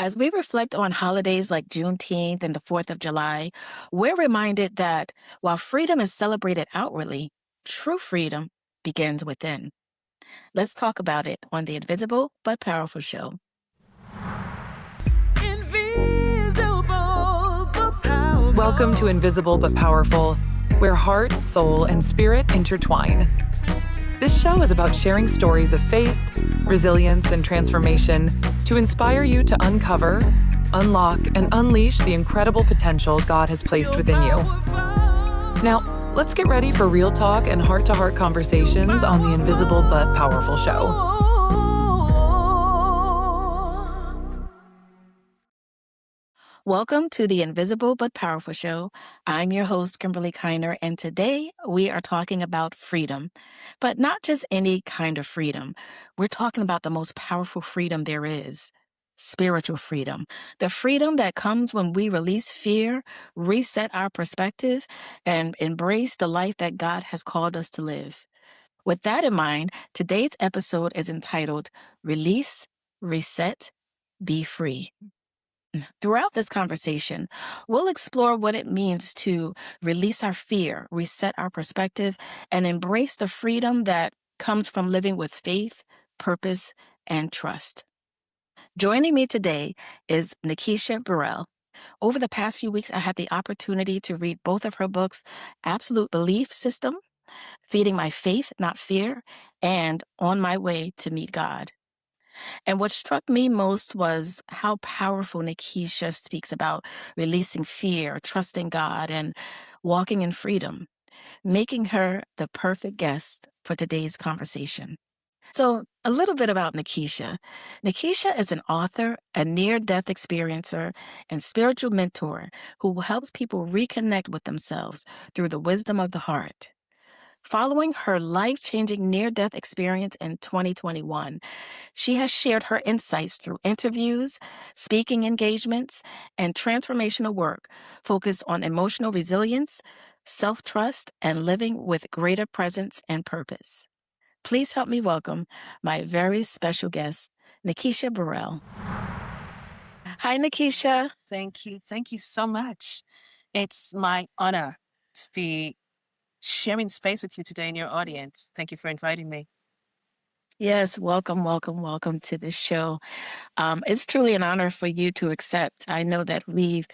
As we reflect on holidays like Juneteenth and the 4th of July, we're reminded that while freedom is celebrated outwardly, true freedom begins within. Let's talk about it on the Invisible but Powerful Show. Welcome to Invisible but Powerful, where heart, soul, and spirit intertwine. This show is about sharing stories of faith, resilience, and transformation to inspire you to uncover, unlock, and unleash the incredible potential God has placed within you. Now, let's get ready for real talk and heart-to-heart conversations on the Invisible but Powerful Show. Welcome to the Invisible but Powerful Show. I'm your host, Kimberly Kiner, and today we are talking about freedom, but not just any kind of freedom. We're talking about the most powerful freedom there is, spiritual freedom, the freedom that comes when we release fear, reset our perspective, and embrace the life that God has called us to live. With that in mind, today's episode is entitled Release, Reset, Be Free. Throughout this conversation, we'll explore what it means to release our fear, reset our perspective, and embrace the freedom that comes from living with faith, purpose, and trust. Joining me today is Nekesha Burrell. Over the past few weeks, I had the opportunity to read both of her books, Absolute Belief System, Feeding My Faith, Not Fear, and On My Way to Meet God. And what struck me most was how powerful Nekesha speaks about releasing fear, trusting God, and walking in freedom, making her the perfect guest for today's conversation. So, a little bit about Nekesha. Nekesha is an author, a near-death experiencer, and spiritual mentor who helps people reconnect with themselves through the wisdom of the heart. Following her life-changing near-death experience in 2021, she has shared her insights through interviews, speaking engagements, and transformational work focused on emotional resilience, self-trust, and living with greater presence and purpose. Please help me welcome my very special guest, Nekesha Burrell. Hi, Nekesha. Thank you. Thank you so much. It's my honor to be sharing space with you today in your audience. Thank you for inviting me. Yes, welcome to this show. It's truly an honor for you to accept. I know that we've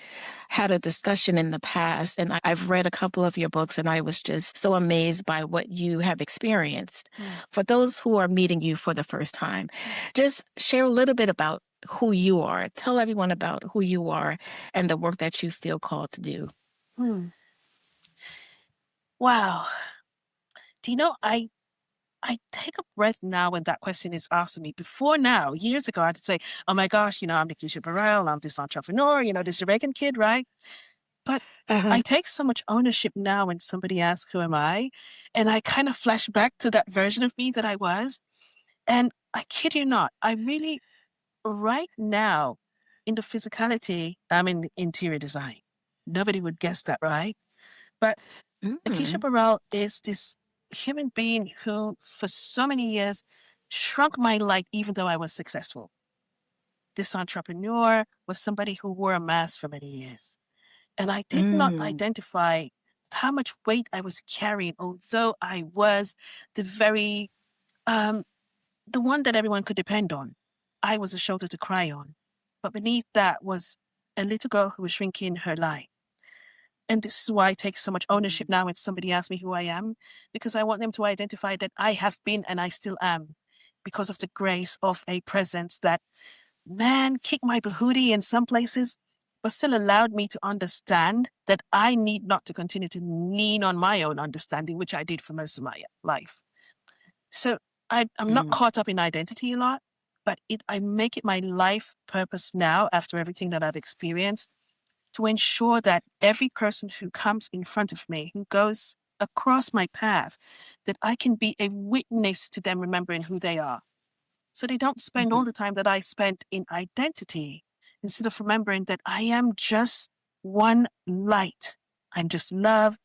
had a discussion in the past, and I've read a couple of your books, and I was just so amazed by what you have experienced. For those who are meeting you for the first time, just share a little bit about who you are. Tell everyone about who you are and the work that you feel called to do. Wow. Do you know, I take a breath now when that question is asked of me. Before now, years ago, I'd say, oh my gosh, I'm Nekesha Burrell, I'm this entrepreneur, this Jamaican kid, right? But I take so much ownership now when somebody asks, who am I? And I kind of flash back to that version of me that I was. And I kid you not, I really, right now, in the physicality, I'm in interior design. Nobody would guess that, right? But Nekesha Burrell is this human being who, for so many years, shrunk my light even though I was successful. This entrepreneur was somebody who wore a mask for many years. And I did not identify how much weight I was carrying, although I was the very, the one that everyone could depend on. I was a shoulder to cry on. But beneath that was a little girl who was shrinking her light. And this is why I take so much ownership now when somebody asks me who I am, because I want them to identify that I have been and I still am because of the grace of a presence that, man, kicked my behootie in some places, but still allowed me to understand that I need not to continue to lean on my own understanding, which I did for most of my life. So I'm not caught up in identity a lot, but I make it my life purpose now after everything that I've experienced to ensure that every person who comes in front of me, who goes across my path, that I can be a witness to them remembering who they are. So they don't spend all the time that I spent in identity, instead of remembering that I am just one light. I'm just love.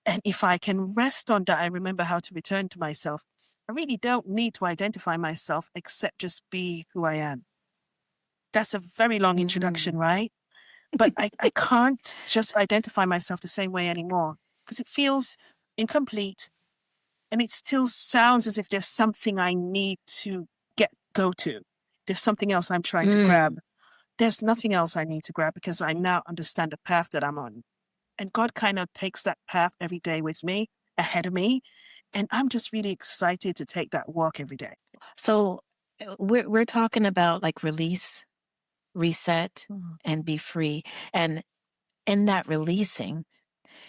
And if I can rest on that, I remember how to return to myself. I really don't need to identify myself except just be who I am. That's a very long introduction, right? But I can't just identify myself the same way anymore because it feels incomplete. And it still sounds as if there's something I need to go to. There's something else I'm trying to grab. There's nothing else I need to grab because I now understand the path that I'm on. And God kind of takes that path every day with me, ahead of me. And I'm just really excited to take that walk every day. So we're talking about like release, reset, Mhm. and be free. And in that releasing,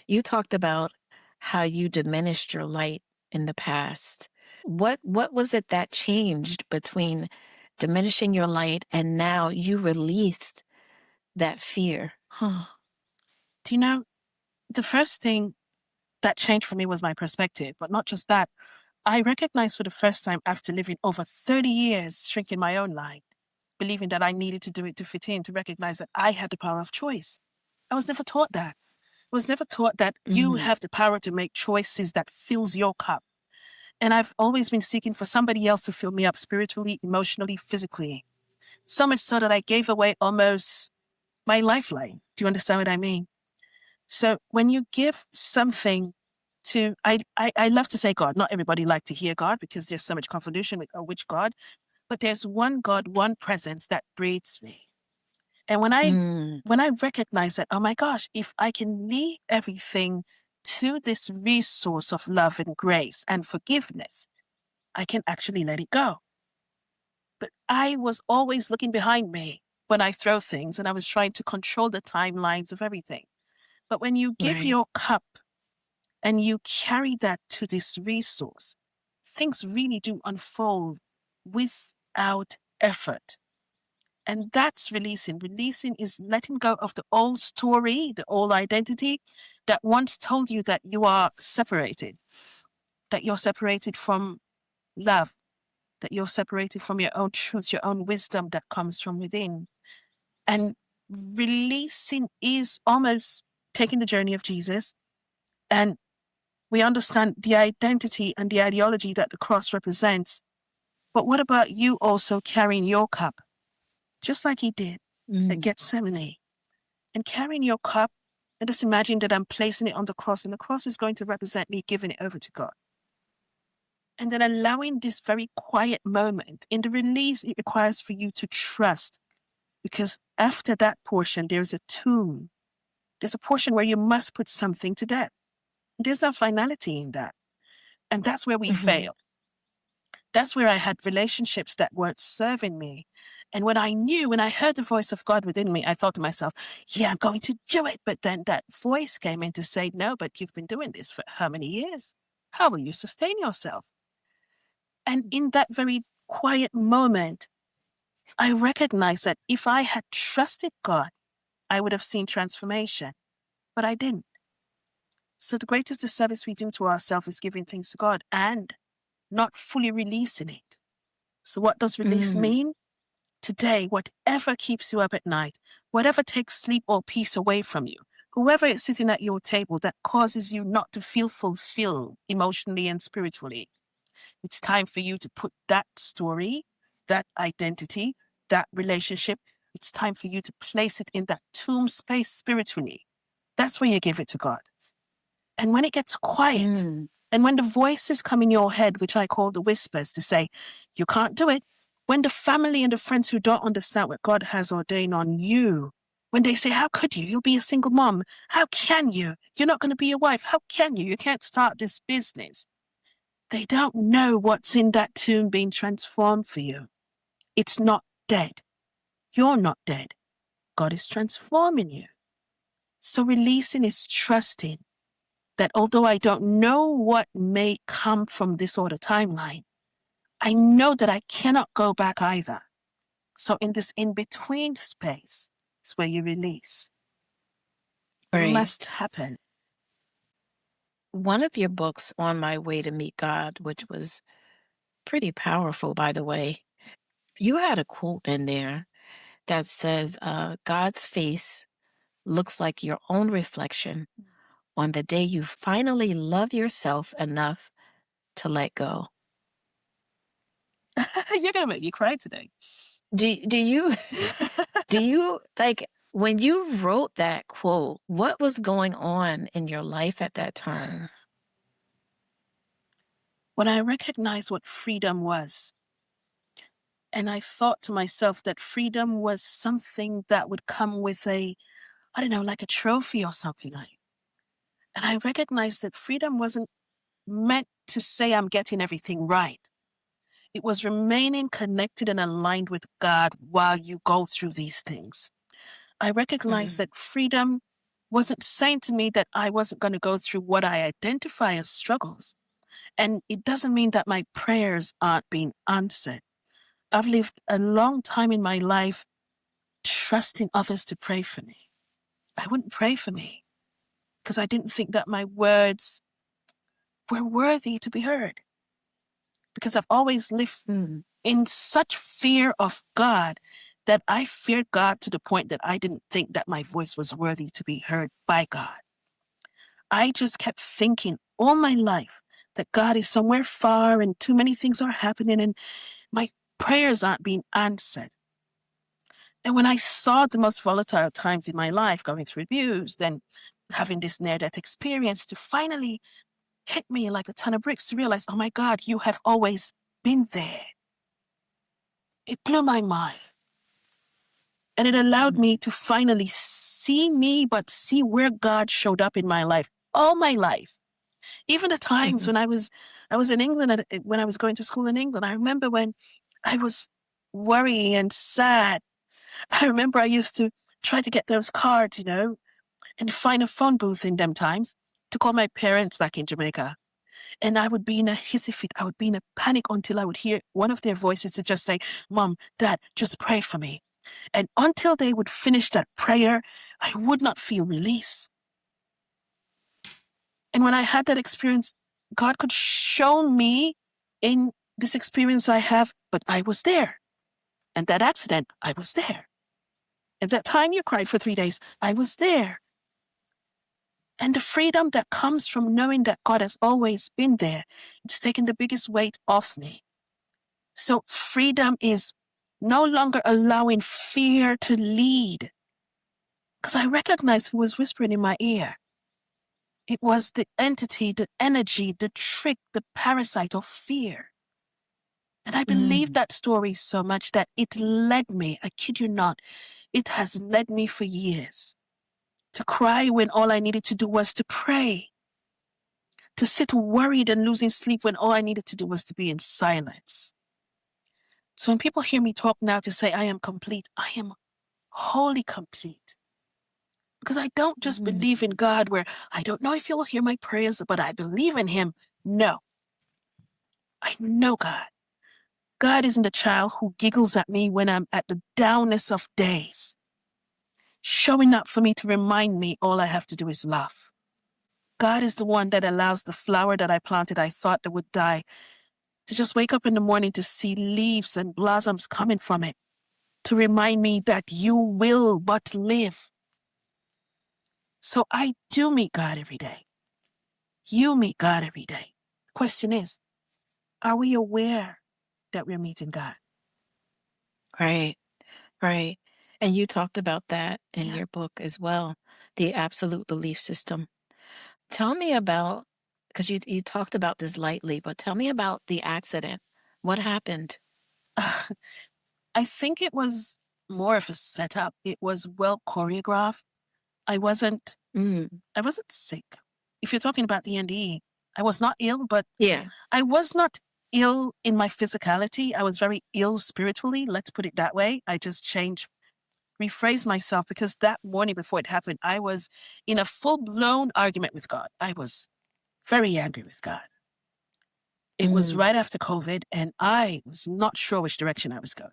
you talked about how you diminished your light in the past. What was it that changed between diminishing your light and now you released that fear? Do you know, the first thing that changed for me was my perspective, but not just that. I recognized for the first time after living over 30 years shrinking my own light, believing that I needed to do it to fit in, to recognize that I had the power of choice. I was never taught that. I was never taught that you Mm, have the power to make choices that fills your cup. And I've always been seeking for somebody else to fill me up spiritually, emotionally, physically. So much so that I gave away almost my lifeline. Do you understand what I mean? So when you give something to, I love to say God. Not everybody like to hear God because there's so much convolution with which God, but there's one God, one presence that breathes me. And mm, when I recognize that, oh my gosh, if I can leave everything to this resource of love and grace and forgiveness, I can actually let it go. But I was always looking behind me when I throw things and I was trying to control the timelines of everything. But when you give right. your cup and you carry that to this resource, things really do unfold without effort. And that's releasing. Releasing is letting go of the old story, the old identity that once told you that you are separated, that you're separated from love, that you're separated from your own truth, your own wisdom that comes from within. And releasing is almost taking the journey of Jesus. And we understand the identity and the ideology that the cross represents. But what about you also carrying your cup, just like he did at Mm, Gethsemane? And carrying your cup, and just imagine that I'm placing it on the cross, and the cross is going to represent me giving it over to God. And then allowing this very quiet moment in the release, it requires for you to trust. Because after that portion, there's a tomb. There's a portion where you must put something to death. There's no finality in that. And that's where we mhm. fail. That's where I had relationships that weren't serving me. And when I heard the voice of God within me, I thought to myself, yeah, I'm going to do it. But then that voice came in to say, no, but you've been doing this for how many years? How will you sustain yourself? And in that very quiet moment, I recognized that if I had trusted God, I would have seen transformation, but I didn't. So the greatest disservice we do to ourselves is giving things to God and not fully releasing it. So what does release Mm, mean? Today, whatever keeps you up at night, whatever takes sleep or peace away from you, whoever is sitting at your table that causes you not to feel fulfilled emotionally and spiritually, it's time for you to put that story, that identity, that relationship, it's time for you to place it in that tomb space spiritually. That's where you give it to God. And when it gets quiet, mm, and when the voices come in your head, which I call the whispers, to say, you can't do it, when the family and the friends who don't understand what God has ordained on you, when they say, how could you? You'll be a single mom. How can you? You're not going to be a wife. How can you? You can't start this business. They don't know what's in that tomb being transformed for you. It's not dead. You're not dead. God is transforming you. So releasing is trusting that although I don't know what may come from this order timeline, I know that I cannot go back either. So in this in-between space is where you release. It right. must happen. One of your books, On My Way to Meet God, which was pretty powerful, by the way, you had a quote in there that says, God's face looks like your own reflection on the day you finally love yourself enough to let go. You're going to make me cry today. Do you do you like when you wrote that quote, what was going on in your life at that time? When I recognized what freedom was, and I thought to myself that freedom was something that would come with I don't know, like a trophy or something like. And I recognized that freedom wasn't meant to say I'm getting everything right. It was remaining connected and aligned with God while you go through these things. I recognized Mhm. that freedom wasn't saying to me that I wasn't going to go through what I identify as struggles. And it doesn't mean that my prayers aren't being answered. I've lived a long time in my life trusting others to pray for me. I wouldn't pray for me because I didn't think that my words were worthy to be heard. Because I've always lived Mm. in such fear of God that I feared God to the point that I didn't think that my voice was worthy to be heard by God. I just kept thinking all my life that God is somewhere far and too many things are happening and my prayers aren't being answered. And when I saw the most volatile times in my life, going through abuse, then having this near-death experience, to finally hit me like a ton of bricks to realize, oh my God, you have always been there. It blew my mind. And it allowed me Mhm. to finally see me, but see where God showed up in my life, all my life. Even the times Mhm. when I was in England, when I was going to school in England, I remember when I was worrying and sad. I remember I used to try to get those cards, and find a phone booth in them times to call my parents back in Jamaica. And I would be in a hissy fit. I would be in a panic until I would hear one of their voices to just say, Mom, Dad, just pray for me. And until they would finish that prayer, I would not feel release. And when I had that experience, God could show me in this experience I have, but I was there. And that accident, I was there. And that time you cried for 3 days, I was there. And the freedom that comes from knowing that God has always been there, it's taken the biggest weight off me. So freedom is no longer allowing fear to lead. Because I recognized who was whispering in my ear. It was the entity, the energy, the trick, the parasite of fear. And I believe Mm. that story so much that it led me, I kid you not, it has led me for years to cry when all I needed to do was to pray, to sit worried and losing sleep when all I needed to do was to be in silence. So when people hear me talk now to say I am complete, I am wholly complete. Because I don't just Mm. believe in God where I don't know if He'll hear my prayers, but I believe in Him. No, I know God. God isn't a child who giggles at me when I'm at the downest of days, showing up for me to remind me all I have to do is laugh. God is the one that allows the flower that I planted I thought that would die to just wake up in the morning to see leaves and blossoms coming from it, to remind me that you will but live. So I do meet God every day. You meet God every day. The question is, are we aware that we're meeting God? Right, right. And you talked about that in Yeah. your book as well, the absolute belief system. Tell me about, because you talked about this lightly, but tell me about the accident. What happened? I think it was more of a setup. It was well choreographed. I wasn't Mm. I wasn't sick. If you're talking about the NDE, I was not ill, but Yeah. I was not ill in my physicality. I was very ill spiritually. Let's put it that way. I just rephrased myself because that morning before it happened, I was in a full-blown argument with God. I was very angry with God. It was Mm. right after COVID, and I was not sure which direction I was going.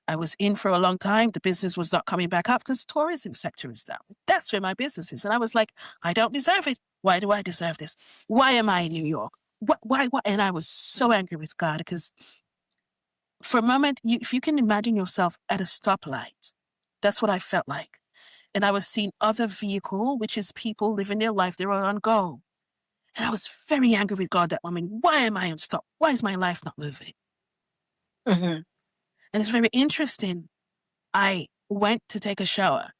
I was in for a long time. The business was not coming back up because the tourism sector is down. That's where my business is. And I was like, I don't deserve it. Why do I deserve this? Why am I in New York? Why? And I was so angry with God because for a moment, if you can imagine yourself at a stoplight, that's what I felt like. And I was seeing other vehicle, which is people living their life. They were on go. And I was very angry with God that moment. Why am I on stop? Why is my life not moving? Mhm. And it's very interesting. I went to take a shower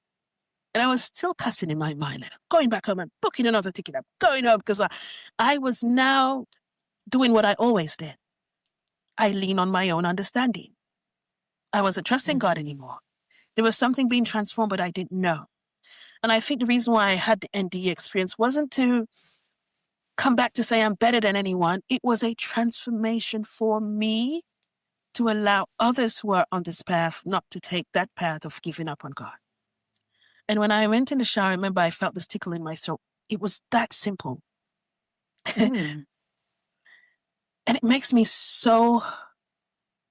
and I was still cussing in my mind, like, going back home and booking another ticket. I'm going home because I was now doing what I always did. I lean on my own understanding. I wasn't trusting God anymore. There was something being transformed, but I didn't know. And I think the reason why I had the NDE experience wasn't to come back to say I'm better than anyone. It was a transformation for me to allow others who are on this path not to take that path of giving up on God. And when I went in the shower, I remember I felt this tickle in my throat. It was that simple. Mm. And it makes me so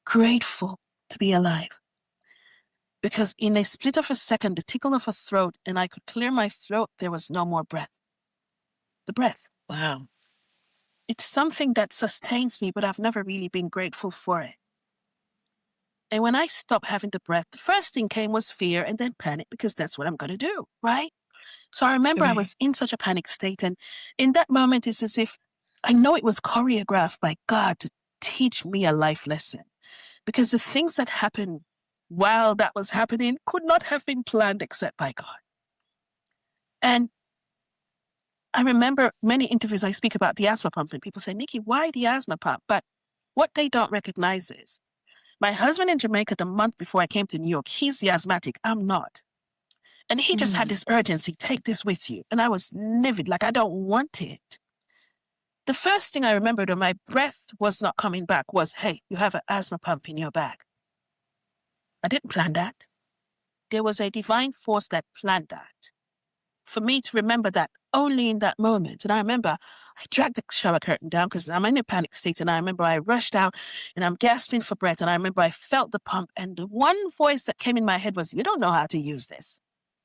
grateful to be alive. Because in a split of a second, the tickle of a throat, and I could clear my throat, there was no more breath. The breath. Wow. It's something that sustains me, but I've never really been grateful for it. And when I stopped having the breath, the first thing came was fear and then panic, because that's what I'm going to do, right? So I remember I Right. was in such a panic state. And in that moment, it's as if I know it was choreographed by God to teach me a life lesson. Because the things that happened while that was happening could not have been planned except by God. And I remember many interviews I speak about the asthma pump, and people say, Nikki, why the asthma pump? But what they don't recognize is my husband in Jamaica, the month before I came to New York, he's the asthmatic. I'm not. And he just had Mm. this urgency, take this with you. And I was livid, like I don't want it. The first thing I remembered when my breath was not coming back was, hey, you have an asthma pump in your bag. I didn't plan that. There was a divine force that planned that. For me to remember that only in that moment. And I remember I dragged the shower curtain down because I'm in a panic state. And I remember I rushed out and I'm gasping for breath. And I remember I felt the pump. And the one voice that came in my head was, you don't know how to use this.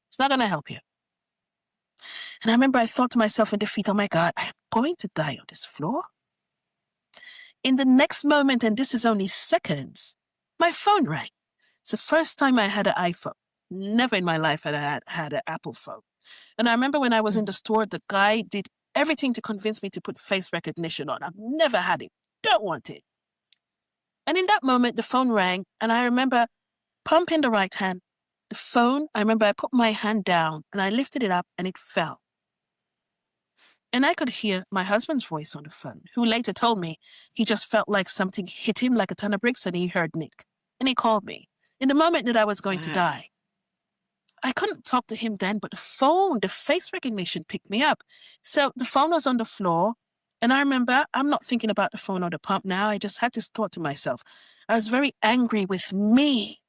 It's not going to help you. And I remember I thought to myself in defeat, oh my God, I'm going to die on this floor. In the next moment, and this is only seconds, my phone rang. It's the first time I had an iPhone. Never in my life had I had an Apple phone. And I remember when I was in the store, the guy did everything to convince me to put face recognition on. I've never had it. Don't want it. And in that moment, the phone rang, and I remember pumping the right hand. The phone, I remember I put my hand down, and I lifted it up, and it fell. And I could hear my husband's voice on the phone, who later told me he just felt like something hit him like a ton of bricks, and he heard Nick. And he called me in the moment that I was going to Wow. die. I couldn't talk to him then, but the phone, the face recognition picked me up. So the phone was on the floor. And I remember, I'm not thinking about the phone or the pump now. I just had this thought to myself. I was very angry with me.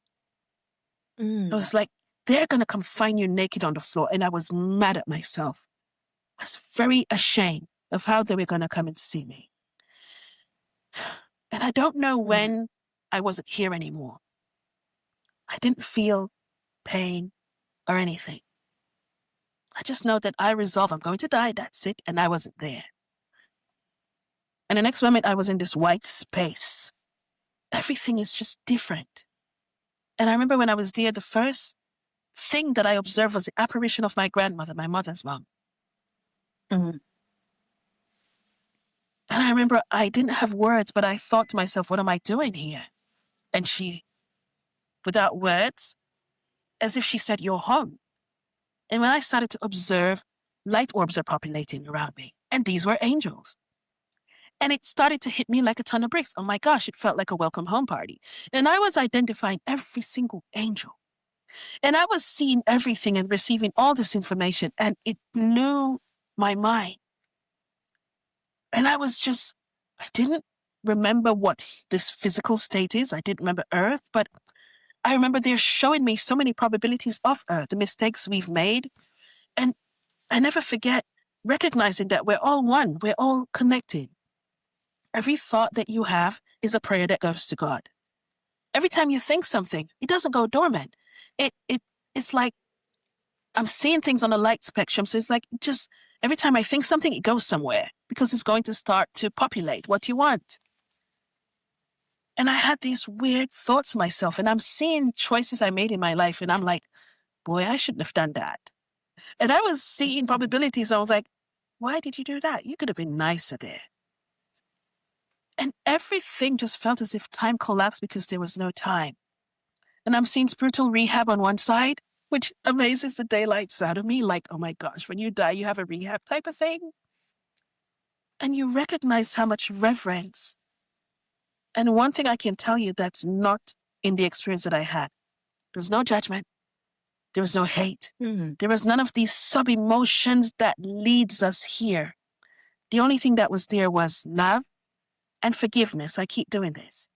I Mm. was like, they're going to come find you naked on the floor. And I was mad at myself. I was very ashamed of how they were going to come and see me. And I don't know when I wasn't here anymore. I didn't feel pain or anything. I just know that I resolved I'm going to die, that's it, and I wasn't there. And the next moment I was in this white space. Everything is just different. And I remember when I was there, the first thing that I observed was the apparition of my grandmother, my mother's mom. Mm. And I remember I didn't have words, but I thought to myself, what am I doing here? And she, without words, as if she said, you're home. And when I started to observe, light orbs are populating around me. And these were angels. And it started to hit me like a ton of bricks. Oh my gosh, it felt like a welcome home party. And I was identifying every single angel. And I was seeing everything and receiving all this information. And it blew my mind. And I didn't remember what this physical state is. I didn't remember Earth, but I remember they're showing me so many probabilities of Earth, the mistakes we've made. And I never forget recognizing that we're all one, we're all connected. Every thought that you have is a prayer that goes to God. Every time you think something, it doesn't go dormant. It's like I'm seeing things on a light spectrum. So it's like just every time I think something, it goes somewhere because it's going to start to populate what you want. And I had these weird thoughts myself, and I'm seeing choices I made in my life, and I'm like, boy, I shouldn't have done that. And I was seeing probabilities. I was like, why did you do that? You could have been nicer there. And everything just felt as if time collapsed because there was no time. And I'm seeing spiritual rehab on one side, which amazes the daylights out of me. Like, oh my gosh, when you die, you have a rehab type of thing. And you recognize how much reverence. And one thing I can tell you that's not in the experience that I had, there was no judgment. There was no hate. There was none of these sub-emotions that leads us here. The only thing that was there was love and forgiveness. I keep doing this.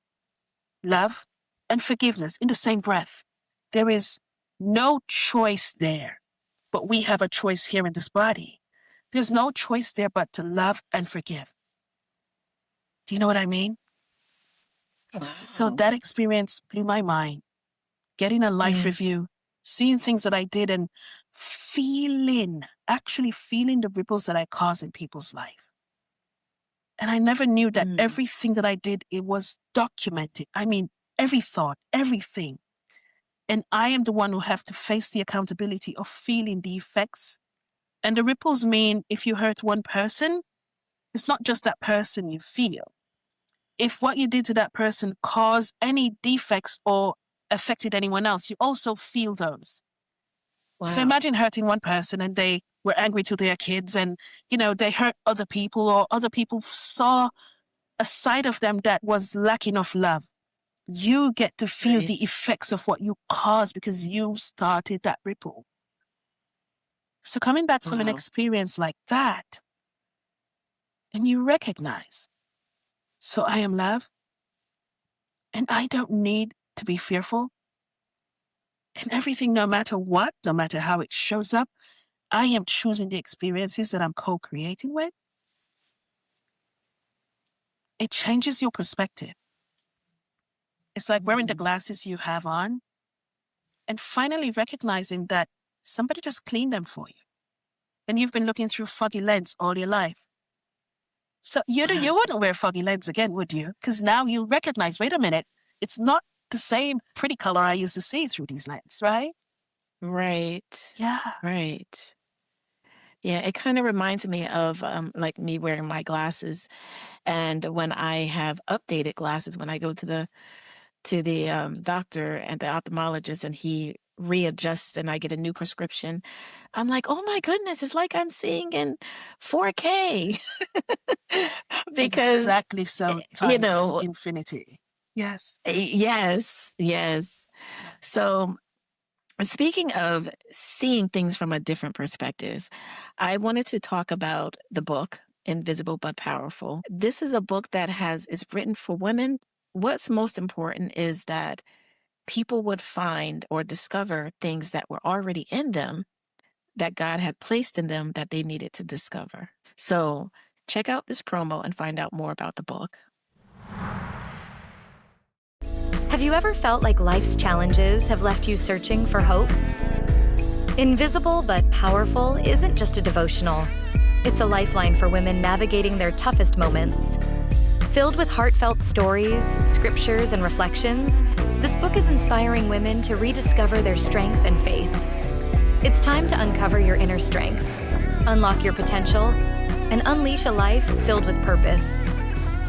Love and forgiveness in the same breath. There is no choice there, but we have a choice here in this body. There's no choice there but to love and forgive. Do you know what I mean? Wow. So that experience blew my mind. Getting a life review, seeing things that I did and actually feeling the ripples that I cause in people's life. And I never knew that everything that I did, it was documented. I mean, every thought, everything. And I am the one who have to face the accountability of feeling the effects. And the ripples mean if you hurt one person, it's not just that person you feel. If what you did to that person caused any defects or affected anyone else, you also feel those. Wow. So imagine hurting one person and they were angry to their kids and, they hurt other people or other people saw a side of them that was lacking of love. You get to feel the effects of what you caused because you started that ripple. So coming back from an experience like that, and you recognize, so I am love, and I don't need to be fearful. And everything, no matter what, no matter how it shows up, I am choosing the experiences that I'm co-creating with. It changes your perspective. It's like wearing the glasses you have on and finally recognizing that somebody just cleaned them for you. And you've been looking through foggy lens all your life. So you wouldn't wear foggy lens again, would you? Because now you recognize, wait a minute, it's not the same pretty color I used to see through these lenses, right? Right. Yeah. Right. Yeah, it kind of reminds me of like me wearing my glasses, and when I have updated glasses, when I go to the doctor and the ophthalmologist, and he readjusts and I get a new prescription, I'm like, oh my goodness, it's like I'm seeing in 4K because Exactly so, you times know, infinity. Yes. yes. So speaking of seeing things from a different perspective, I wanted to talk about the book, Invisible but Powerful. This is a book that is written for women. What's most important is that people would find or discover things that were already in them that God had placed in them that they needed to discover. So check out this promo and find out more about the book. Have you ever felt like life's challenges have left you searching for hope? Invisible but Powerful isn't just a devotional. It's a lifeline for women navigating their toughest moments. Filled with heartfelt stories, scriptures, and reflections, this book is inspiring women to rediscover their strength and faith. It's time to uncover your inner strength, unlock your potential, and unleash a life filled with purpose.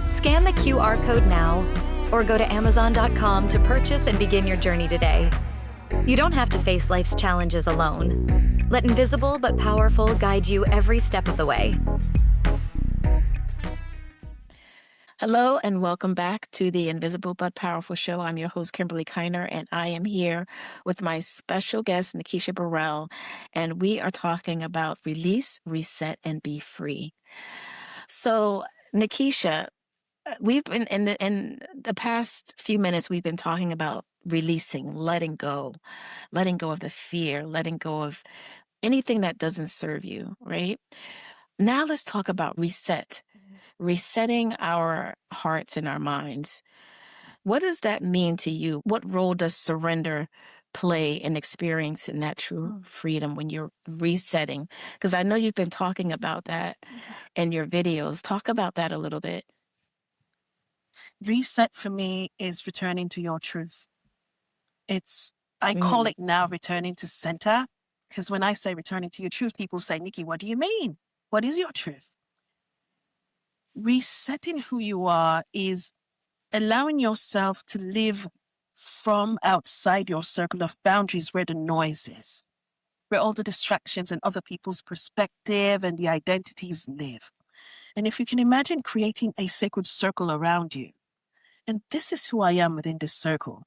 Scan the QR code now, or go to Amazon.com to purchase and begin your journey today. You don't have to face life's challenges alone. Let Invisible but Powerful guide you every step of the way. Hello and welcome back to the Invisible but Powerful Show. I'm your host, Kimberly Kiner, and I am here with my special guest, Nekesha Burrell, and we are talking about release, reset, and be free. So, Nekesha, we've been in the past few minutes, we've been talking about releasing, letting go of the fear, letting go of anything that doesn't serve you, right? Now let's talk about resetting our hearts and our minds. What does that mean to you? What role does surrender play in experiencing that true freedom when you're resetting? Because I know you've been talking about that in your videos. Talk about that a little bit. Reset for me is returning to your truth. I call it now returning to center, because when I say returning to your truth, people say, Nikki, what do you mean? What is your truth? Resetting who you are is allowing yourself to live from outside your circle of boundaries where the noise is, where all the distractions and other people's perspective and the identities live. And if you can imagine creating a sacred circle around you, and this is who I am within this circle.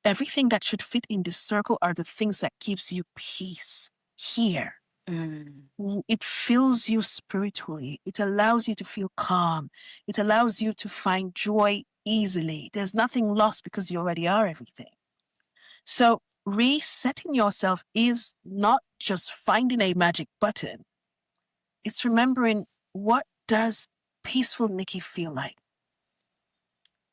Everything that should fit in this circle are the things that gives you peace here. It fills you spiritually. It allows you to feel calm. It allows you to find joy easily. There's nothing lost because you already are everything. So resetting yourself is not just finding a magic button. It's remembering, what does peaceful Nikki feel like?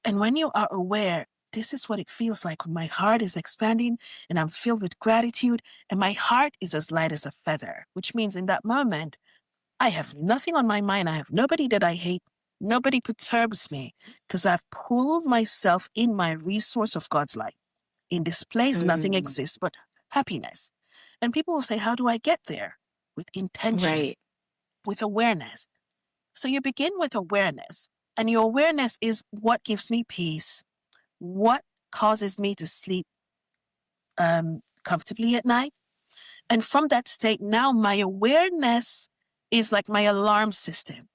And when you are aware, this is what it feels like when my heart is expanding and I'm filled with gratitude and my heart is as light as a feather, which means in that moment, I have nothing on my mind. I have nobody that I hate. Nobody perturbs me because I've pulled myself in my resource of God's light. In this place, nothing exists but happiness. And people will say, how do I get there? With intention, Right. with awareness. So you begin with awareness. And your awareness is what gives me peace, what causes me to sleep comfortably at night. And from that state, now my awareness is like my alarm system.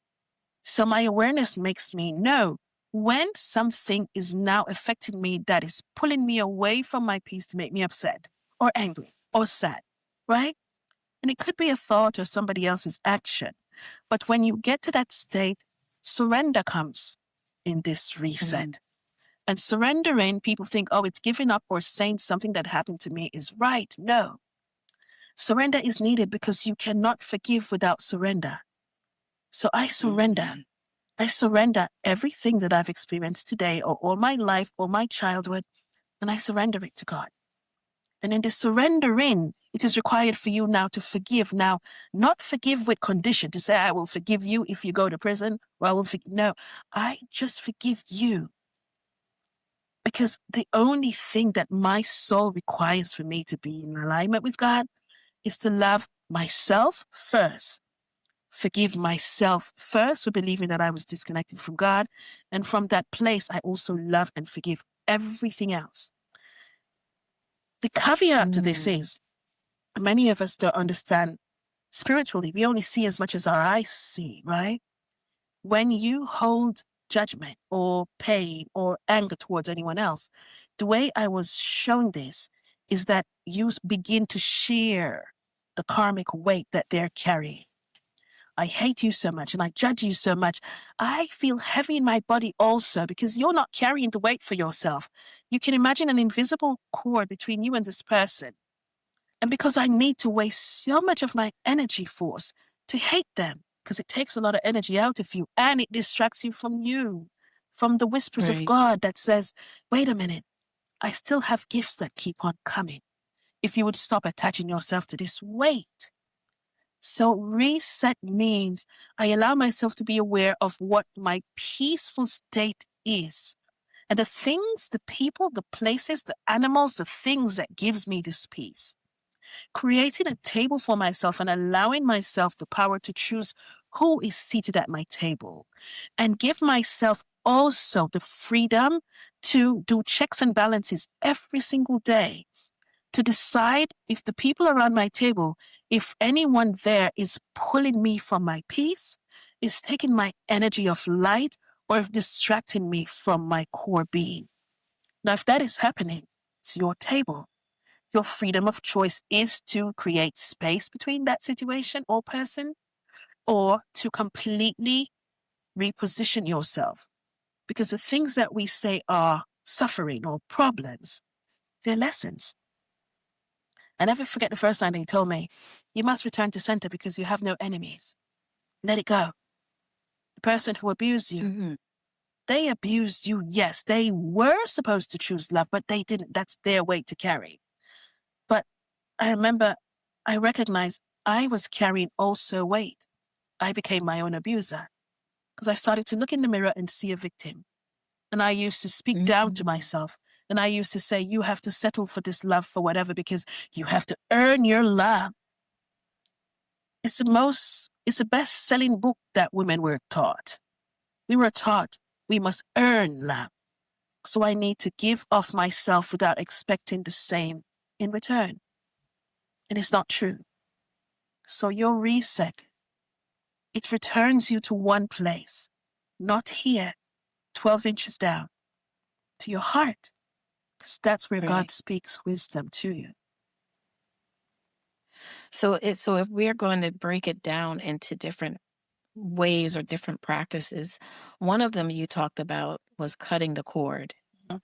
So my awareness makes me know when something is now affecting me that is pulling me away from my peace to make me upset or angry or sad, right? And it could be a thought or somebody else's action. But when you get to that state, surrender comes in this reset. And surrendering, people think, oh, it's giving up or saying something that happened to me is right. No. Surrender is needed because you cannot forgive without surrender. So I surrender. I surrender everything that I've experienced today or all my life or my childhood, and I surrender it to God. And in the surrendering, it is required for you now to forgive. Now, not forgive with condition to say, I will forgive you if you go to prison, or I will forgive. No, I just forgive you. Because the only thing that my soul requires for me to be in alignment with God is to love myself first. Forgive myself first for believing that I was disconnected from God. And from that place, I also love and forgive everything else. The caveat to this is, many of us don't understand spiritually. We only see as much as our eyes see, right? When you hold judgment or pain or anger towards anyone else, the way I was shown this is that you begin to share the karmic weight that they're carrying. I hate you so much and I judge you so much. I feel heavy in my body also because you're not carrying the weight for yourself. You can imagine an invisible cord between you and this person. And because I need to waste so much of my energy force to hate them, because it takes a lot of energy out of you and it distracts you, from the whispers of God that says, wait a minute, I still have gifts that keep on coming. If you would stop attaching yourself to this weight. So reset means I allow myself to be aware of what my peaceful state is. And the things, the people, the places, the animals, the things that gives me this peace. Creating a table for myself and allowing myself the power to choose who is seated at my table. And give myself also the freedom to do checks and balances every single day. To decide if the people around my table, if anyone there is pulling me from my peace, is taking my energy of light, or if distracting me from my core being. Now, if that is happening, it's your table. Your freedom of choice is to create space between that situation or person, or to completely reposition yourself. Because the things that we say are suffering or problems, they're lessons. I never forget the first time they told me, you must return to center because you have no enemies. Let it go. The person who abused you, they abused you. Yes, they were supposed to choose love, but they didn't. That's their weight to carry. But I remember, I recognized I was carrying also weight. I became my own abuser because I started to look in the mirror and see a victim. And I used to speak down to myself. And I used to say, you have to settle for this love for whatever because you have to earn your love. It's the best-selling book that women were taught. We were taught we must earn love. So I need to give of myself without expecting the same in return. And it's not true. So your reset, it returns you to one place, not here, 12 inches down, to your heart, because that's where God speaks wisdom to you. So if we're going to break it down into different ways or different practices, one of them you talked about was cutting the cord. Mhm.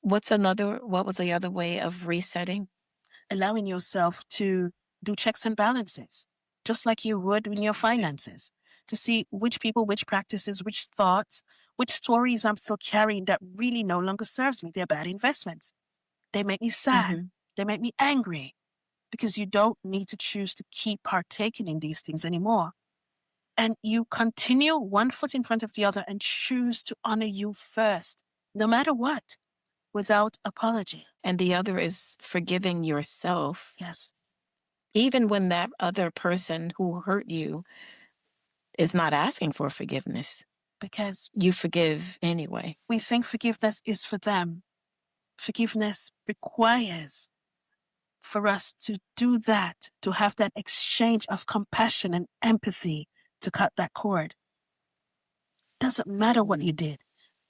What was the other way of resetting? Allowing yourself to do checks and balances, just like you would in your finances, to see which people, which practices, which thoughts, which stories I'm still carrying that really no longer serves me. They're bad investments. They make me sad. Mhm. They make me angry, because you don't need to choose to keep partaking in these things anymore. And you continue one foot in front of the other and choose to honor you first, no matter what, without apology. And the other is forgiving yourself, Yes, even when that other person who hurt you is not asking for forgiveness. because You forgive anyway. we think forgiveness is for them. Forgiveness requires for us to do that, to have that exchange of compassion and empathy to cut that cord. Doesn't matter what you did.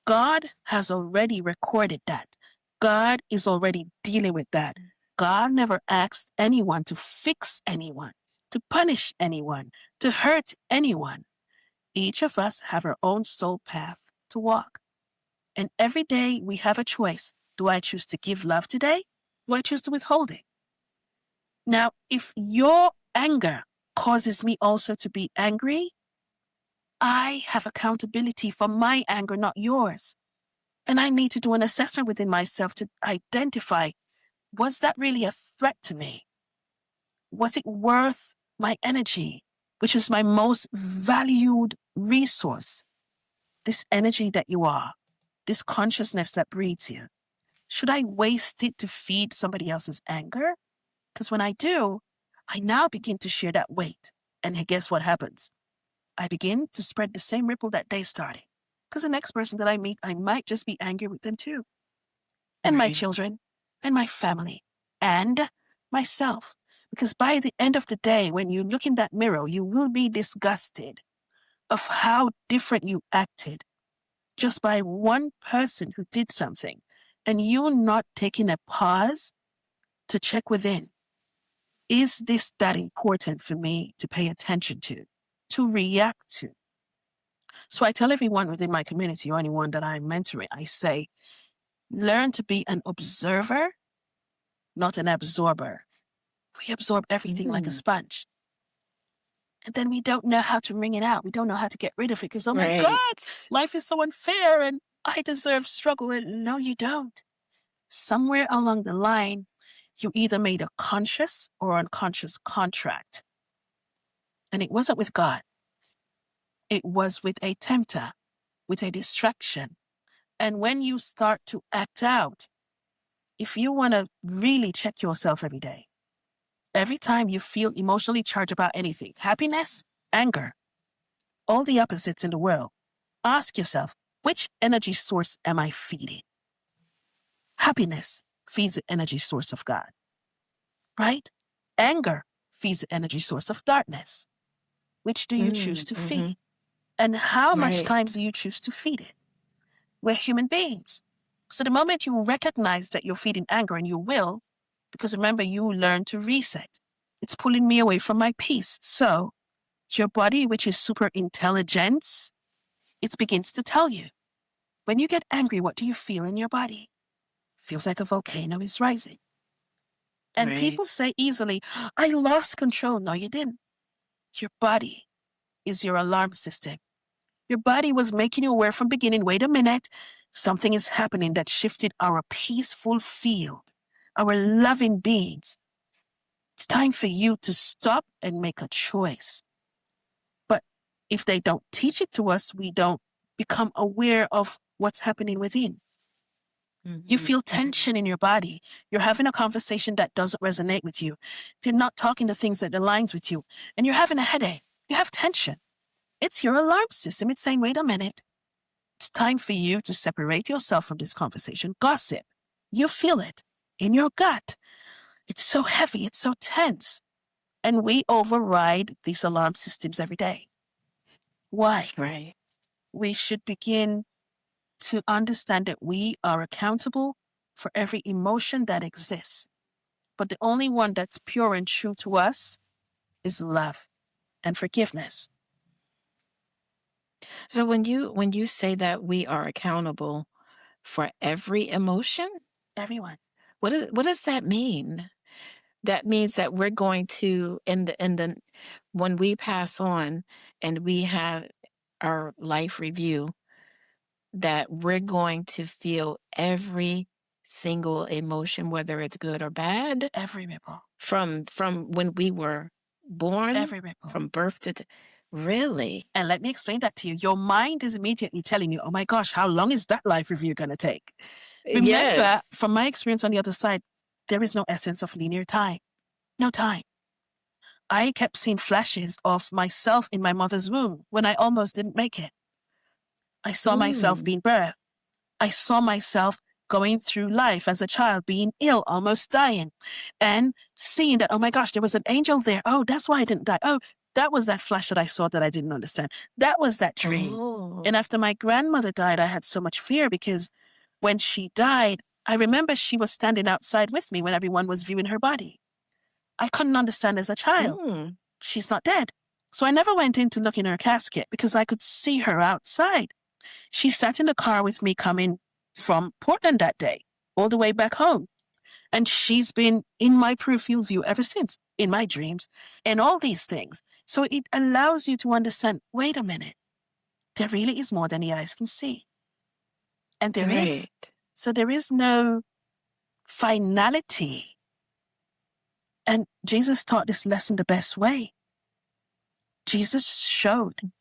God has already recorded that. God is already dealing with that. God never asked anyone to fix anyone, to punish anyone, to hurt anyone. Each of us have our own soul path to walk. And every day we have a choice. Do I choose to give love today? Do I choose to withhold it? Now, if your anger causes me also to be angry, I have accountability for my anger, not yours. And I need to do an assessment within myself to identify, was that really a threat to me? Was it worth my energy, which is my most valued resource? This energy that you are, this consciousness that breathes you. Should I waste it to feed somebody else's anger? Because when I do, I now begin to share that weight. And guess what happens? I begin to spread the same ripple that they started. Because the next person that I meet, I might just be angry with them too. And my Right. children, and my family, and myself. Because by the end of the day, when you look in that mirror, you will be disgusted of how different you acted just by one person who did something, and you not taking a pause to check within. Is this that important for me to pay attention to react to? So I tell everyone within my community or anyone that I'm mentoring, I say, learn to be an observer, not an absorber. We absorb everything like a sponge. And then we don't know how to wring it out. We don't know how to get rid of it because, oh my God, Right. life is so unfair and I deserve struggle. And no, you don't. Somewhere along the line, you either made a conscious or unconscious contract. And it wasn't with God. It was with a tempter, with a distraction. And when you start to act out, if you want to really check yourself every day, every time you feel emotionally charged about anything, happiness, anger, all the opposites in the world, ask yourself, which energy source am I feeding? Happiness feeds the energy source of God, right? Anger feeds the energy source of darkness. Which do you choose to feed? And how much time do you choose to feed it? We're human beings. So the moment you recognize that you're feeding anger, and you will, because remember, you learn to reset. It's pulling me away from my peace. So your body, which is super intelligence, it begins to tell you. When you get angry, what do you feel in your body? Feels like a volcano is rising. And people say easily, I lost control. No, you didn't. Your body is your alarm system. Your body was making you aware from beginning, wait a minute, something is happening that shifted our peaceful field, our loving beings. It's time for you to stop and make a choice. But if they don't teach it to us, we don't become aware of what's happening within. You feel tension in your body. You're having a conversation that doesn't resonate with you. You're not talking the things that aligns with you. And you're having a headache. You have tension. It's your alarm system. It's saying, wait a minute. It's time for you to separate yourself from this conversation. Gossip. You feel it in your gut. It's so heavy. It's so tense. And we override these alarm systems every day. Why? Right. We should begin to understand that we are accountable for every emotion that exists. But the only one that's pure and true to us is love and forgiveness. So when you say that we are accountable for every emotion, Everyone. what does that mean? That means that we're going to in the when we pass on and we have our life review, that we're going to feel every single emotion, whether it's good or bad, Every ripple. from when we were born, Every ripple. from birth to really? And let me explain that to you. Your mind is immediately telling you, oh my gosh, how long is that life review going to take? Remember, Yes. from my experience on the other side, there is no essence of linear time. No time. I kept seeing flashes of myself in my mother's womb when I almost didn't make it. I saw myself being birthed. I saw myself going through life as a child, being ill, almost dying, and seeing that, oh my gosh, there was an angel there. Oh, that's why I didn't die. Oh, that was that flash that I saw that I didn't understand. That was that dream. Oh. And after my grandmother died, I had so much fear because when she died, I remember she was standing outside with me when everyone was viewing her body. I couldn't understand as a child. Mm. She's not dead. So I never went in to look in her casket because I could see her outside. She sat in the car with me coming from Portland that day, all the way back home. And she's been in my peripheral view ever since, in my dreams, and all these things. So it allows you to understand, wait a minute, there really is more than the eyes can see. And there is. Right. So there is no finality. And Jesus taught this lesson the best way. Jesus showed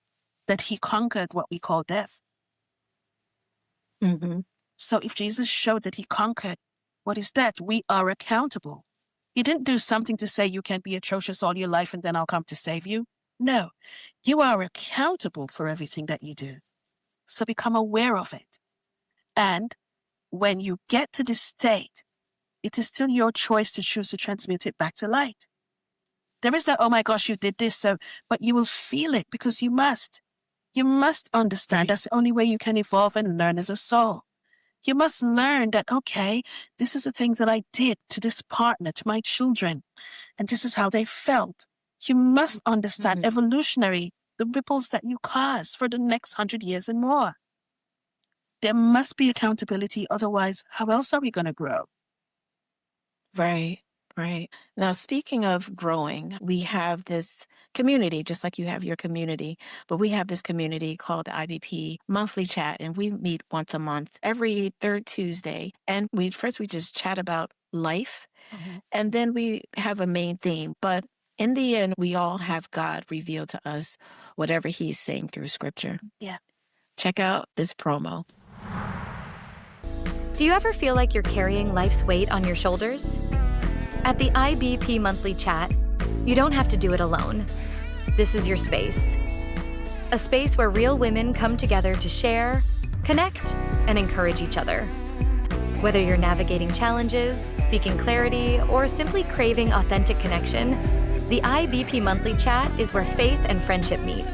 that he conquered what we call death. Mm-hmm. So if Jesus showed that he conquered what is death, we are accountable. He didn't do something to say you can be atrocious all your life and then I'll come to save you. No, you are accountable for everything that you do. So become aware of it. And when you get to this state, it is still your choice to choose to transmute it back to light. There is that, oh my gosh, you did this, but you will feel it because you must. You must understand Right. that's the only way you can evolve and learn as a soul. You must learn that, okay, this is the things that I did to this partner, to my children, and this is how they felt. You must understand evolutionary, the ripples that you cause for the next 100 years and more. There must be accountability. Otherwise, how else are we going to grow? Right, right. Now, speaking of growing, we have this community, just like you have your community, but we have this community called the IBP Monthly Chat, and we meet once a month, every third Tuesday. And we just chat about life, and then we have a main theme. But in the end, we all have God revealed to us whatever He's saying through Scripture. Yeah. Check out this promo. Do you ever feel like you're carrying life's weight on your shoulders? At the IBP Monthly Chat, you don't have to do it alone. This is your space. A space where real women come together to share, connect, and encourage each other. Whether you're navigating challenges, seeking clarity, or simply craving authentic connection, the IBP Monthly Chat is where faith and friendship meet.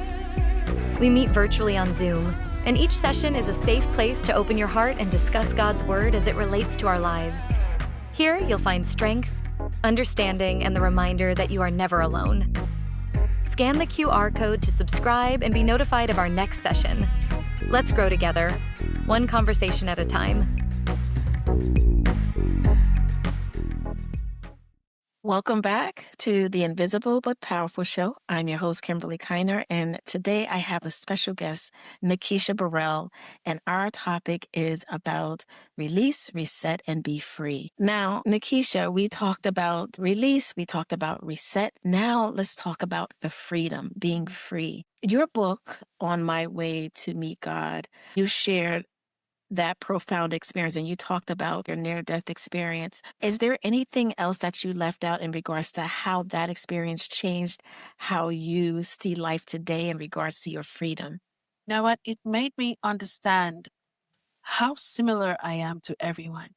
We meet virtually on Zoom, and each session is a safe place to open your heart and discuss God's Word as it relates to our lives. Here, you'll find strength, understanding, and the reminder that you are never alone. Scan the QR code to subscribe and be notified of our next session. Let's grow together, one conversation at a time. Welcome back to the Invisible but Powerful Show. I'm your host, Kimberly Kiner, and today I have a special guest, Nekesha Burrell, and our topic is about release, reset, and be free. Now, Nekesha, we talked about release, we talked about reset. Now let's talk about the freedom, being free. Your book, On My Way to Meet God, you shared that profound experience, and you talked about your near-death experience. Is there anything else that you left out in regards to how that experience changed how you see life today in regards to your freedom? Now what? It made me understand how similar I am to everyone,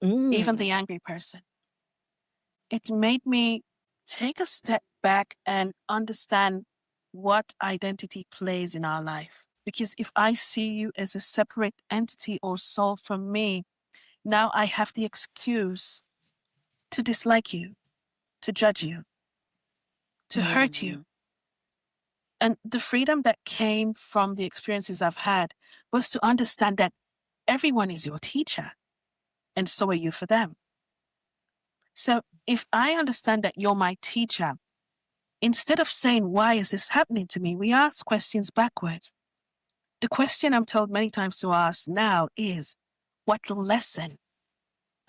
even Mm. the angry person. It made me take a step back and understand what identity plays in our life. Because if I see you as a separate entity or soul from me, now I have the excuse to dislike you, to judge you, to hurt you. Mm. And the freedom that came from the experiences I've had was to understand that everyone is your teacher, and so are you for them. So if I understand that you're my teacher, instead of saying, why is this happening to me? We ask questions backwards. The question I'm told many times to ask now is, what lesson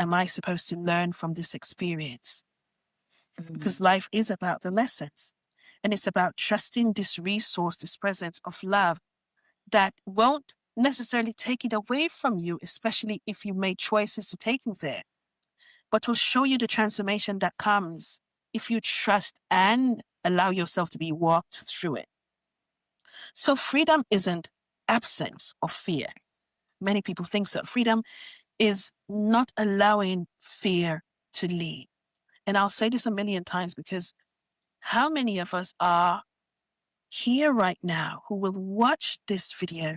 am I supposed to learn from this experience? Mm. Because life is about the lessons. And it's about trusting this resource, this presence of love that won't necessarily take it away from you, especially if you made choices to take it there, but will show you the transformation that comes if you trust and allow yourself to be walked through it. So freedom isn't absence of fear. Many people think so. Freedom is not allowing fear to lead. And I'll say this a million times because how many of us are here right now who will watch this video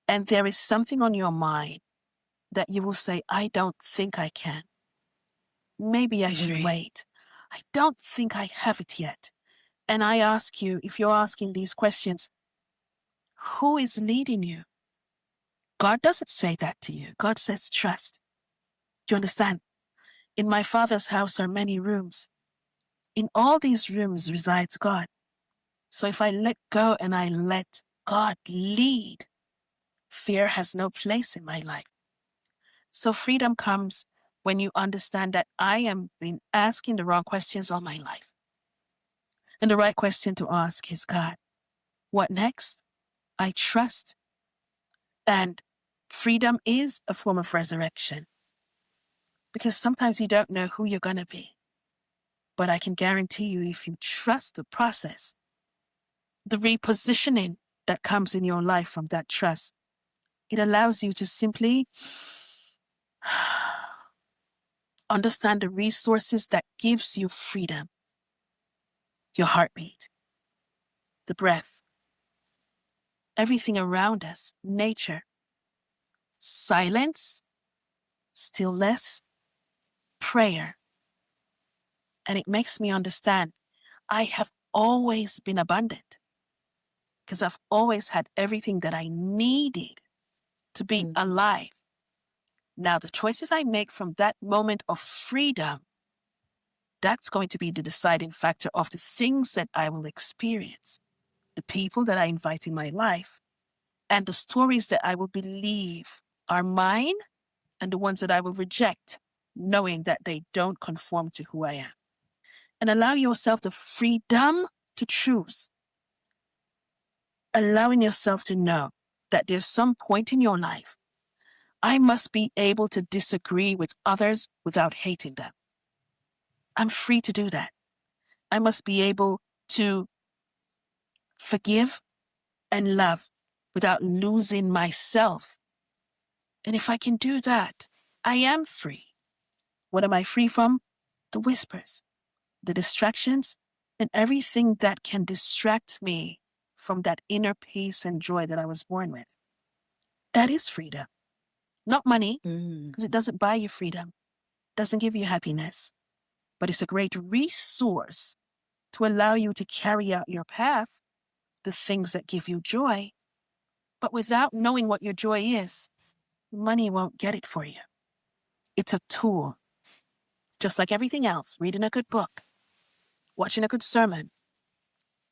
and there is something on your mind that you will say, I don't think I can. Maybe I should Right. wait. I don't think I have it yet. And I ask you, if you're asking these questions, who is leading you? God doesn't say that to you. God says trust. Do you understand? In my Father's house are many rooms. In all these rooms resides God. So if I let go and I let God lead, fear has no place in my life. So freedom comes when you understand that I am been asking the wrong questions all my life. And the right question to ask is, God, what next? I trust. And freedom is a form of resurrection because sometimes you don't know who you're going to be. But I can guarantee you, if you trust the process, the repositioning that comes in your life from that trust, it allows you to simply understand the resources that gives you freedom. Your heartbeat, the breath, everything around us, nature, silence, stillness, prayer. And it makes me understand I have always been abundant because I've always had everything that I needed to be Mm. alive. Now, the choices I make from that moment of freedom, that's going to be the deciding factor of the things that I will experience, the people that I invite in my life, and the stories that I will believe are mine and the ones that I will reject, knowing that they don't conform to who I am. And allow yourself the freedom to choose, allowing yourself to know that there's some point in your life I must be able to disagree with others without hating them. I'm free to do that. I must be able to forgive and love without losing myself. And if I can do that, I am free. What am I free from? The whispers, the distractions, and everything that can distract me from that inner peace and joy that I was born with. That is freedom. Not money, Mm. because it doesn't buy you freedom, doesn't give you happiness, but it's a great resource to allow you to carry out your path, the things that give you joy. But without knowing what your joy is, money won't get it for you. It's a tool, just like everything else, reading a good book, watching a good sermon,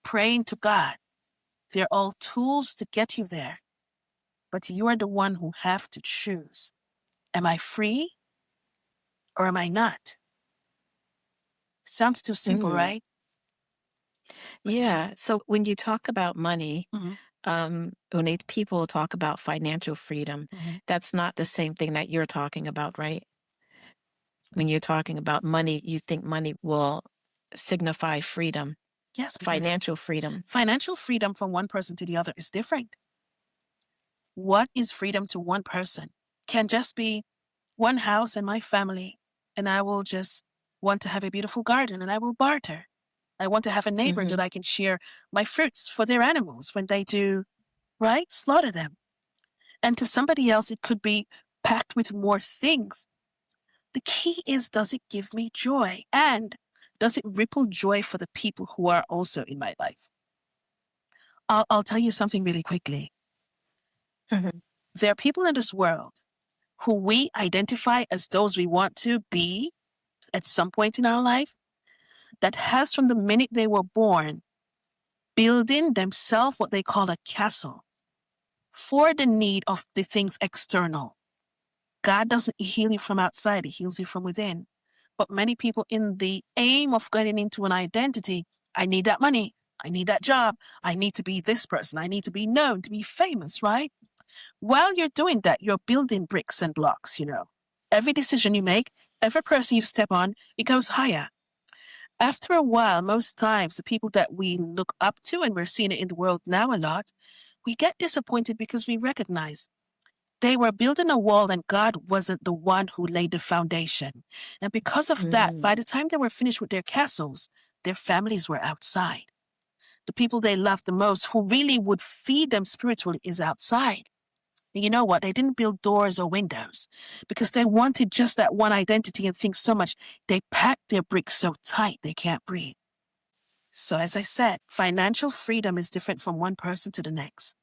praying to God. They're all tools to get you there. But you are the one who have to choose. Am I free or am I not? Sounds too simple, Mm. right? But it Yeah. is. So when you talk about money, Mhm, people talk about financial freedom, mhm. that's not the same thing that you're talking about, right? When you're talking about money, you think money will signify freedom. Yes, because Financial freedom. financial freedom from one person to the other is different. What is freedom to one person can just be one house and my family, and I will just want to have a beautiful garden and I will barter. I want to have a neighbor that I can share my fruits for their animals when they do, right? Slaughter them. And to somebody else, it could be packed with more things. The key is, does it give me joy? And does it ripple joy for the people who are also in my life? I'll tell you something really quickly. There are people in this world who we identify as those we want to be at some point in our life, that has from the minute they were born, building themselves what they call a castle for the need of the things external. God doesn't heal you from outside, He heals you from within. But many people, in the aim of getting into an identity, I need that money, I need that job, I need to be this person, I need to be known, to be famous, right? While you're doing that, you're building bricks and blocks, Every decision you make, every person you step on, it goes higher. After a while, most times, the people that we look up to, and we're seeing it in the world now a lot, we get disappointed because we recognize they were building a wall and God wasn't the one who laid the foundation. And because of that, by the time they were finished with their castles, their families were outside. The people they loved the most, who really would feed them spiritually, is outside. And you know what? They didn't build doors or windows because they wanted just that one identity and think so much. They packed their bricks so tight they can't breathe. So as I said, financial freedom is different from one person to the next.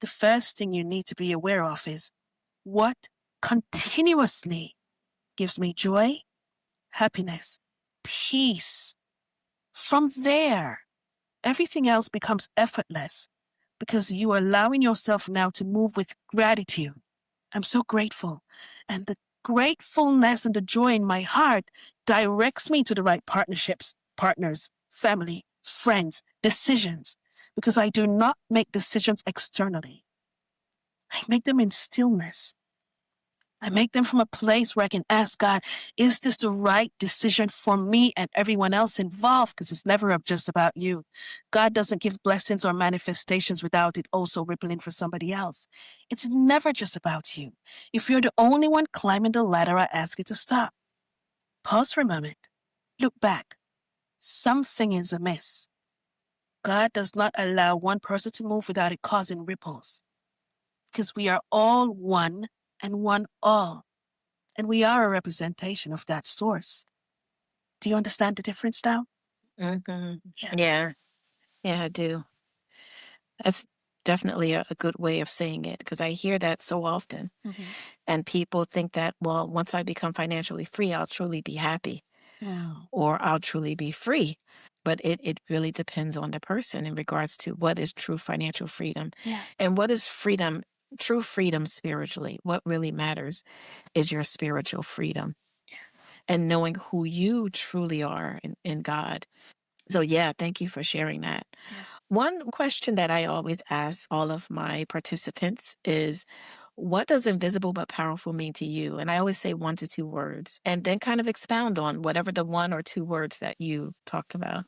The first thing you need to be aware of is what continuously gives me joy, happiness, peace. From there, everything else becomes effortless because you are allowing yourself now to move with gratitude. I'm so grateful. And the gratefulness and the joy in my heart directs me to the right partnerships, partners, family, friends, decisions, because I do not make decisions externally. I make them in stillness. I make them from a place where I can ask God, is this the right decision for me and everyone else involved? Because it's never just about you. God doesn't give blessings or manifestations without it also rippling for somebody else. It's never just about you. If you're the only one climbing the ladder, I ask you to stop. Pause for a moment. Look back. Something is amiss. God does not allow one person to move without it causing ripples. Because we are all one and one all. And we are a representation of that source. Do you understand the difference now? Yeah. Yeah, I do. That's definitely a good way of saying it because I hear that so often. And people think that, well, once I become financially free, I'll truly be happy or I'll truly be free. But it really depends on the person in regards to what is true financial freedom and what is freedom, true freedom spiritually. What really matters is your spiritual freedom and knowing who you truly are in God. So, yeah, thank you for sharing that. One question that I always ask all of my participants is, what does invisible but powerful mean to you? And I always say 1 to 2 words and then kind of expound on whatever the 1 or 2 words that you talked about.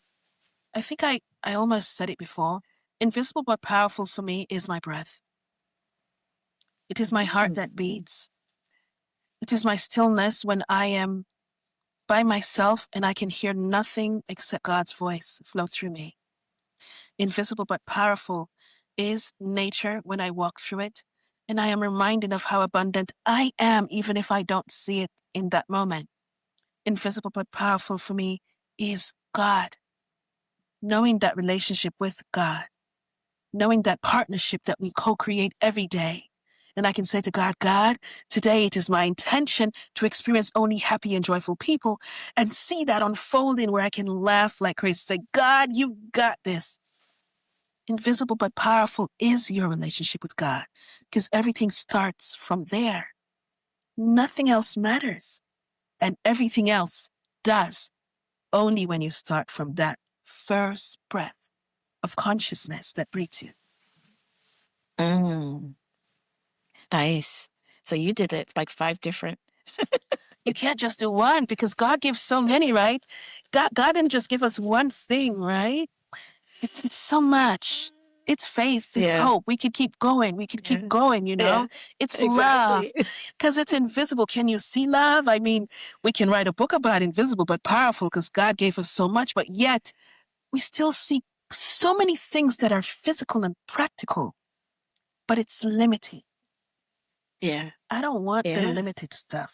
I think I almost said it before. Invisible but powerful for me is my breath. It is my heart that beats. It is my stillness when I am by myself and I can hear nothing except God's voice flow through me. Invisible but powerful is nature when I walk through it, and I am reminded of how abundant I am even if I don't see it in that moment. Invisible but powerful for me is God. Knowing that relationship with God, knowing that partnership that we co-create every day. And I can say to God, God, today it is my intention to experience only happy and joyful people and see that unfolding where I can laugh like crazy. Say, God, you've got this. Invisible but powerful is your relationship with God because everything starts from there. Nothing else matters. And everything else does only when you start from that first breath of consciousness that breathes you. Nice. So you did it like 5 different. You can't just do one because God gives so many, right? God didn't just give us one thing, right? It's so much. It's faith. It's Yeah. hope. We could keep going. We could Yeah. keep going, you know? Yeah. It's love Exactly. because it's invisible. Can you see love? I mean, we can write a book about invisible but powerful because God gave us so much, but yet we still see so many things that are physical and practical, but it's limiting. Yeah. I don't want the Yeah. limited stuff.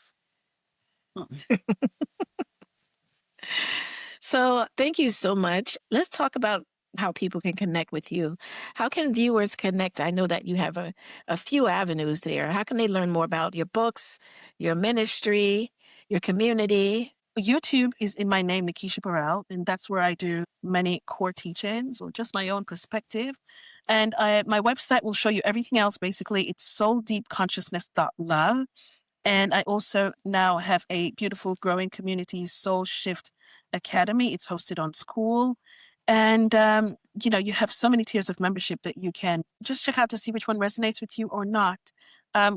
So thank you so much. Let's talk about how people can connect with you. How can viewers connect? I know that you have a few avenues there. How can they learn more about your books, your ministry, your community? YouTube is in my name, Nekesha Burrell, and that's where I do many core teachings or just my own perspective. And my website will show you everything else. Basically, it's souldeepconsciousness.love. And I also now have a beautiful growing community, Soul Shift Academy. It's hosted on School. And, you have so many tiers of membership that you can just check out to see which one resonates with you or not.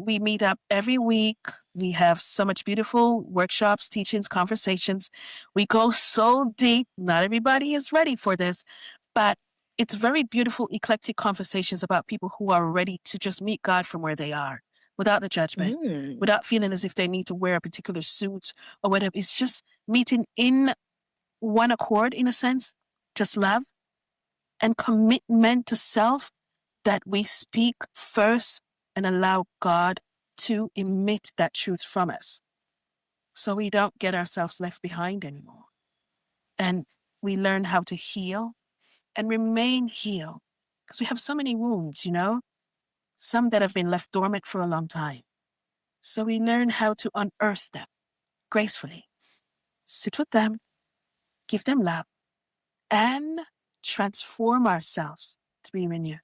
We meet up every week. We have so much beautiful workshops, teachings, conversations. We go so deep. Not everybody is ready for this, but it's very beautiful, eclectic conversations about people who are ready to just meet God from where they are without the judgment, Mm. without feeling as if they need to wear a particular suit or whatever. It's just meeting in one accord, in a sense, just love and commitment to self that we speak first and allow God to emit that truth from us so we don't get ourselves left behind anymore. And we learn how to heal and remain healed because we have so many wounds, some that have been left dormant for a long time. So we learn how to unearth them gracefully, sit with them, give them love, and transform ourselves to be renewed.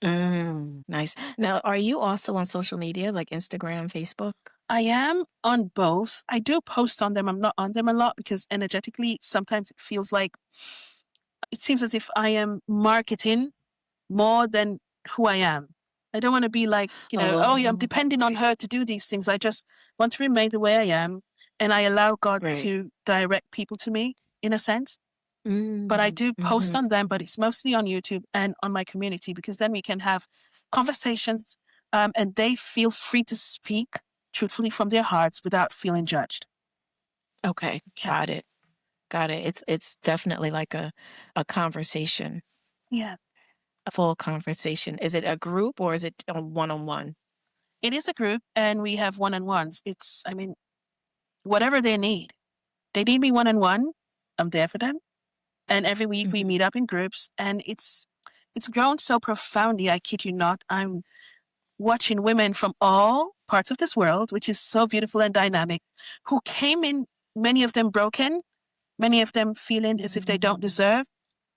Nice. Now, are you also on social media like Instagram, Facebook? I am on both. I do post on them. I'm not on them a lot because energetically, sometimes it feels like it seems as if I am marketing more than who I am. I don't want to be like, oh, yeah, I'm Oh, depending on her to do these things. I just want to remain the way I am. And I allow God right. to direct people to me in a sense. But I do post Mhm. on them, but it's mostly on YouTube and on my community because then we can have conversations and they feel free to speak truthfully from their hearts without feeling judged. Okay, Yeah. got it. Got it. It's definitely like a conversation, Yeah. a full conversation. Is it a group or is it a one-on-one? It is a group and we have one-on-ones. Whatever they need. They need me one-on-one. I'm there for them. And every week we Mhm. meet up in groups and it's grown so profoundly, I kid you not. I'm watching women from all parts of this world, which is so beautiful and dynamic, who came in, many of them broken, many of them feeling as if they don't deserve.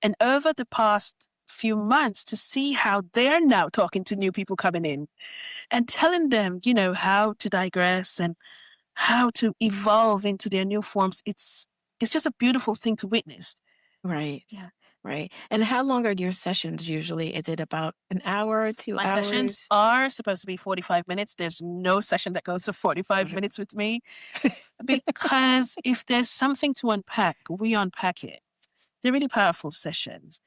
And over the past few months, to see how they're now talking to new people coming in and telling them, how to digress and how to evolve into their new forms. It's just a beautiful thing to witness. Right. Yeah. Right. And how long are your sessions usually? Is it about an hour, two My sessions hours? are supposed to be 45 minutes. There's no session that goes to 45 Mhm. minutes with me because if there's something to unpack, we unpack it. They're really powerful sessions.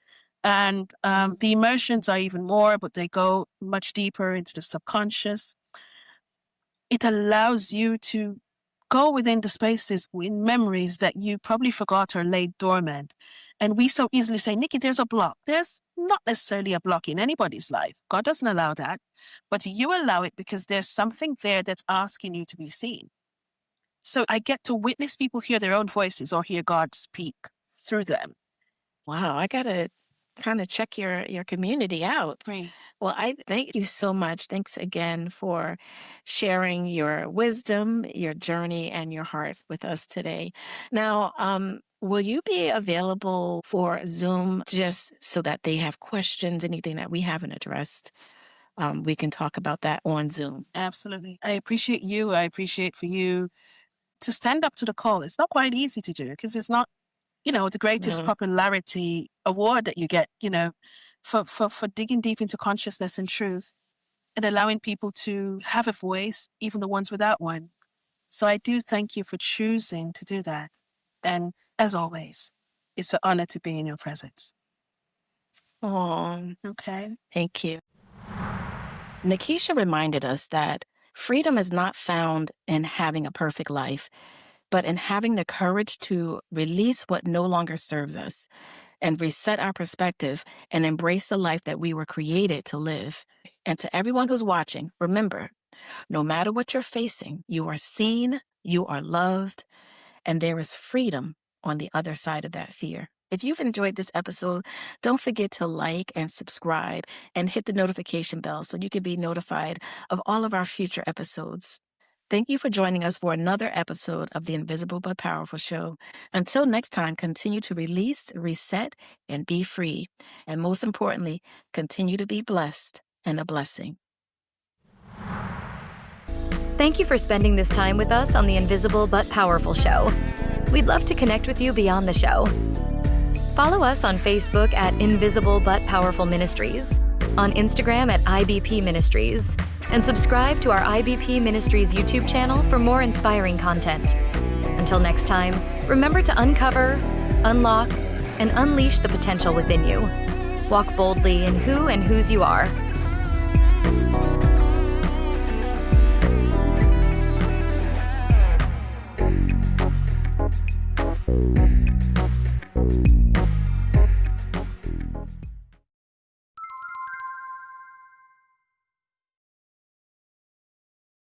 And the emotions are even more, but they go much deeper into the subconscious. It allows you to go within the spaces in memories that you probably forgot or laid dormant. And we so easily say, Nikki, there's a block. There's not necessarily a block in anybody's life. God doesn't allow that. But you allow it because there's something there that's asking you to be seen. So I get to witness people hear their own voices or hear God speak through them. Wow, I gotta kind of check your community out. Free. Well, I thank you so much. Thanks again for sharing your wisdom, your journey, and your heart with us today. Now, will you be available for Zoom just so that they have questions, anything that we haven't addressed? We can talk about that on Zoom. Absolutely. I appreciate you. I appreciate for you to stand up to the call. It's not quite easy to do because it's not, the greatest No. popularity award that you get, for digging deep into consciousness and truth and allowing people to have a voice, even the ones without one. So I do thank you for choosing to do that. And as always, it's an honor to be in your presence. Oh, Okay. thank you. Nekesha reminded us that freedom is not found in having a perfect life, but in having the courage to release what no longer serves us and reset our perspective and embrace the life that we were created to live. And to everyone who's watching, remember, no matter what you're facing, you are seen, you are loved, and there is freedom on the other side of that fear. If you've enjoyed this episode, don't forget to like and subscribe and hit the notification bell so you can be notified of all of our future episodes. Thank you for joining us for another episode of the Invisible but Powerful Show. Until next time, continue to release, reset, and be free. And most importantly, continue to be blessed and a blessing. Thank you for spending this time with us on the Invisible but Powerful Show. We'd love to connect with you beyond the show. Follow us on Facebook at Invisible but Powerful Ministries, on Instagram at IBP Ministries, and subscribe to our IBP Ministries YouTube channel for more inspiring content. Until next time, remember to uncover, unlock, and unleash the potential within you. Walk boldly in who and whose you are.